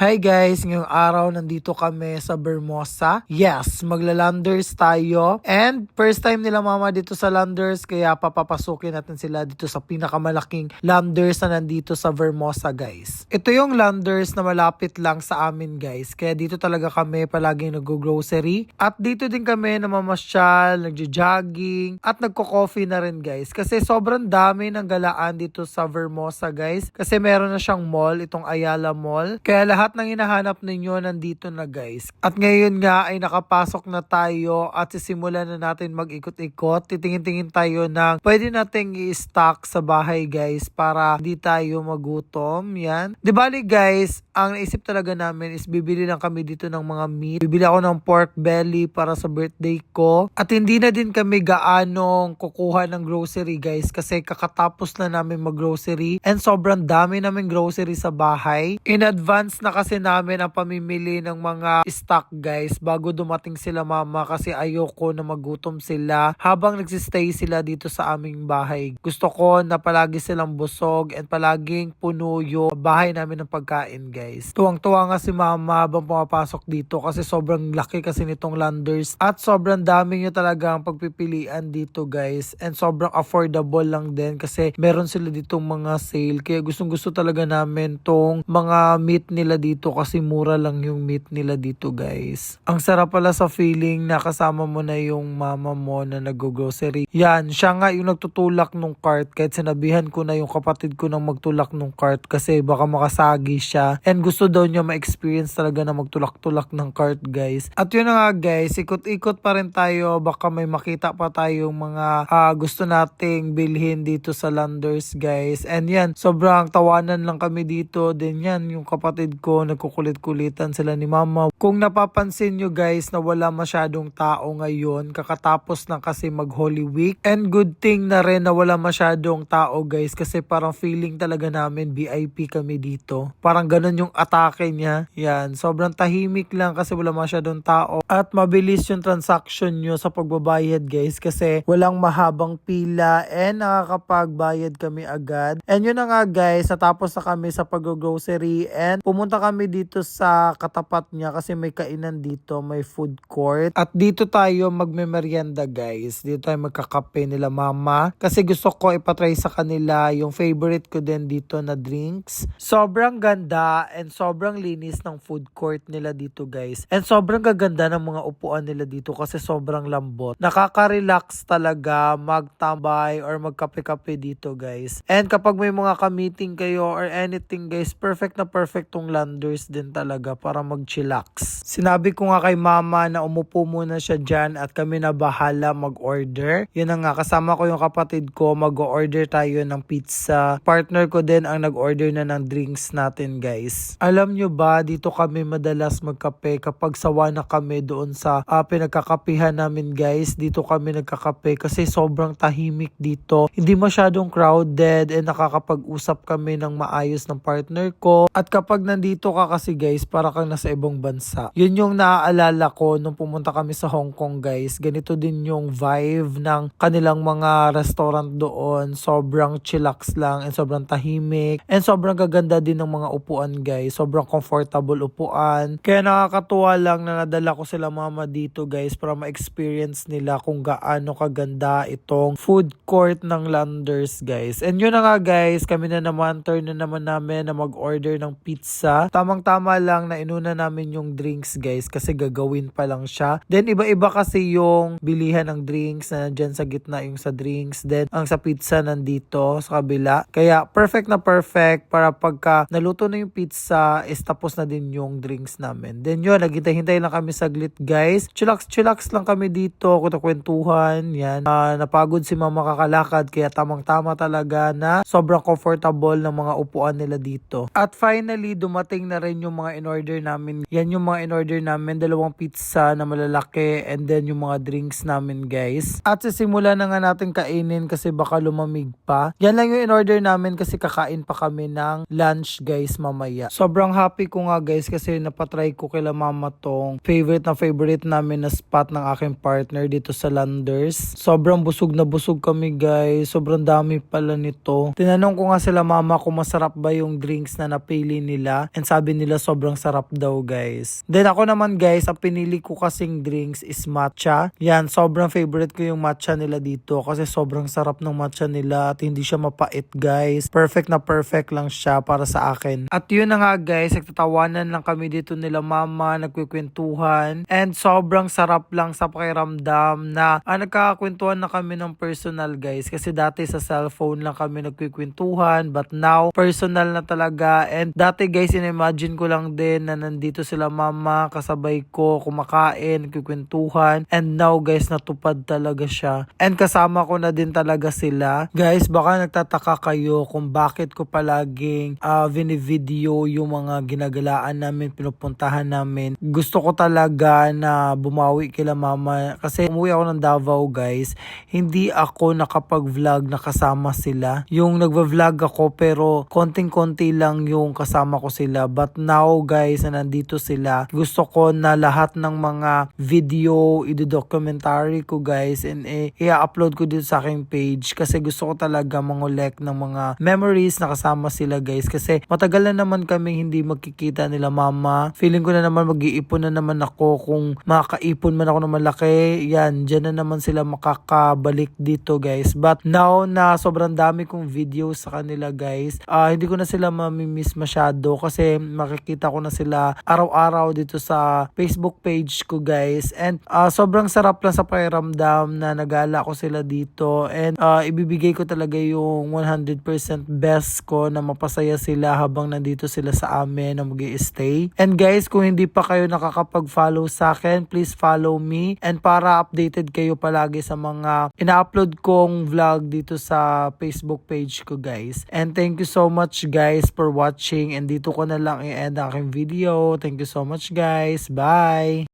Hi guys, ngayong araw nandito kami sa Vermosa. Yes, magla-landers tayo. And first time nila mama dito sa landers, kaya papapasukin natin sila dito sa pinakamalaking landers na nandito sa Vermosa guys. Ito yung landers na malapit lang sa amin guys. Kaya dito talaga kami palaging nag-grocery. At dito din kami namamasyal, nagja-jogging, at nagko-coffee na rin guys. Kasi sobrang dami ng galaan dito sa Vermosa guys. Kasi meron na siyang mall, itong Ayala Mall. Kaya lahat ng hinahanap ninyo nandito na guys. At ngayon nga ay nakapasok na tayo at sisimulan na natin mag-ikot-ikot. Titingin-tingin tayo ng pwede nating i-stock sa bahay guys para hindi tayo magutom. Yan. Di bali guys, ang naisip talaga namin is bibili lang kami dito ng mga meat. Bibili ako ng pork belly para sa birthday ko. At hindi na din kami gaanong kukuha ng grocery guys kasi kakatapos na namin mag-grocery and sobrang dami namin grocery sa bahay. In advance na kasi namin ang pamimili ng mga stock guys bago dumating sila mama kasi ayoko na magutom sila habang nagsistay sila dito sa aming bahay. Gusto ko na palagi silang busog and palaging puno yung bahay namin ng pagkain guys. Tuwang-tuwa nga si mama habang pumapasok dito kasi sobrang laki kasi nitong landers at sobrang dami nyo talaga ang pagpipilian dito guys and sobrang affordable lang din kasi meron sila ditong mga sale kaya gustong gusto talaga namin tong mga meat nila dito kasi mura lang yung meat nila dito guys. Ang sarap pala sa feeling na kasama mo na yung mama mo na nag-grocery. Yan, siya nga yung nagtutulak nung cart kahit sinabihan ko na yung kapatid ko nang magtulak nung cart kasi baka makasagi siya and gusto daw niya ma-experience talaga na magtulak-tulak ng cart guys. At yun na nga guys, ikot-ikot pa rin tayo baka may makita pa tayong mga gusto nating bilhin dito sa landers guys. And yan, sobrang tawanan lang kami dito. Then yan, yung kapatid ko nagkukulit-kulitan sila ni mama. Kung napapansin nyo guys na wala masyadong tao ngayon, kakatapos na kasi mag Holy Week. And good thing na rin na wala masyadong tao guys kasi parang feeling talaga namin VIP kami dito. Parang ganun yung atake niya. Yan, sobrang tahimik lang kasi wala masyadong tao. At mabilis yung transaction nyo sa pagbabayad guys kasi walang mahabang pila and nakakapagbayad kami agad. And yun na nga guys, natapos na kami sa pag-grocery and pumunta kami dito sa katapat niya kasi may kainan dito, may food court. At dito tayo magme-merienda guys. Dito tayo magkakape nila mama kasi gusto ko ipatry sa kanila yung favorite ko din dito na drinks. Sobrang ganda and sobrang linis ng food court nila dito guys. And sobrang gaganda ng mga upuan nila dito kasi sobrang lambot. Nakaka-relax talaga magtambay or magkape-kape dito guys. And kapag may mga ka-meeting kayo or anything guys, perfect na perfect tong landers din talaga para mag-chillax. Sinabi ko nga kay mama na umupo muna siya dyan at kami na bahala mag-order. Yun na nga, kasama ko yung kapatid ko, mag-order tayo ng pizza. Partner ko din ang nag-order na ng drinks natin guys. Alam nyo ba, dito kami madalas magkape kapag sawa na kami doon sa pinagkakapihan namin guys. Dito kami nagkakape kasi sobrang tahimik dito. Hindi masyadong crowded and nakakapag-usap kami ng maayos ng partner ko. At kapag nandito ka kasi guys, para kang nasa ibang bansa. Yun yung naaalala ko nung pumunta kami sa Hong Kong guys. Ganito din yung vibe ng kanilang mga restaurant doon. Sobrang chillax lang and sobrang tahimik. And sobrang gaganda din ng mga upuan guys. Sobrang comfortable upuan. Kaya nakakatuwa lang na nadala ko sila mama dito guys para ma-experience nila kung gaano kaganda itong food court ng landers guys. And yun na nga guys, kami na naman, turn na naman namin na mag-order ng pizza. Tamang-tama lang na inuna namin yung drinks guys kasi gagawin pa lang siya. Then iba-iba kasi yung bilihan ng drinks na nandyan sa gitna yung sa drinks. Then ang sa pizza nandito sa kabila. Kaya perfect na perfect para pagka naluto na yung pizza is tapos na din yung drinks namin. Then yun, naghintay-hintay lang kami saglit guys. Chillax lang kami dito, kwentuhan. Yan. Napagod si mama kakalakad kaya tamang-tama talaga na sobrang comfortable ng mga upuan nila dito. At finally, dumating na rin yung mga in-order namin. Yan yung mga in-order namin, 2 pizza na malalaki and then yung mga drinks namin guys. At sisimula na nga natin kainin kasi baka lumamig pa. Yan lang yung in-order namin kasi kakain pa kami ng lunch guys mamaya. Bisaya. Sobrang happy ko nga guys kasi napatry ko kila mama tong favorite namin na spot ng aking partner dito sa Landers. Sobrang busog na busog kami guys. Sobrang dami pala nito. Tinanong ko nga sila mama kung masarap ba yung drinks na napili nila. And sabi nila sobrang sarap daw guys. Then ako naman guys, ang pinili ko kasing drinks is matcha. Yan, sobrang favorite ko yung matcha nila dito kasi sobrang sarap ng matcha nila at hindi siya mapait guys. Perfect na perfect lang siya para sa akin. At yun na nga guys, nagtatawanan lang kami dito nila mama, nagkukwentuhan. And sobrang sarap lang sa pakiramdam na nagkakakwentuhan na kami ng personal guys. Kasi dati sa cellphone lang kami nagkukwentuhan but now personal na talaga. And dati guys, in-imagine ko lang din na nandito sila mama, kasabay ko, kumakain, nagkukwentuhan. And now guys, natupad talaga siya. And kasama ko na din talaga sila. Guys, baka nagtataka kayo kung bakit ko palaging vini-video yung mga ginagalaan namin, pinupuntahan namin. Gusto ko talaga na bumawi kila mama kasi umuwi ako ng Davao guys. Hindi ako nakapag-vlog na kasama sila. Yung nagva-vlog ako pero konting-konti lang yung kasama ko sila. But now guys na nandito sila, gusto ko na lahat ng mga video, i-documentary ko guys and i-upload ko dito sa aking page kasi gusto ko talaga mangolek ng mga memories na kasama sila guys kasi matagal na naman kami hindi magkikita nila mama. Feeling ko na naman mag-iipon na naman ako kung makakaipon man ako ng malaki. Yan, dyan na naman sila makakabalik dito guys. But now na sobrang dami kong videos sa kanila guys, hindi ko na sila mamimiss masyado kasi makikita ko na sila araw-araw dito sa Facebook page ko guys. And sobrang sarap lang sa pakiramdam na nagala ko sila dito and ibibigay ko talaga yung 100% best ko na mapasaya sila habang nandito sila sa amin na mag-i-stay. And guys, kung hindi pa kayo nakakapag-follow sa akin, please follow me and para updated kayo palagi sa mga ina-upload kong vlog dito sa Facebook page ko guys. And thank you so much guys for watching and dito ko na lang i-end ang aking video. Thank you so much guys. Bye!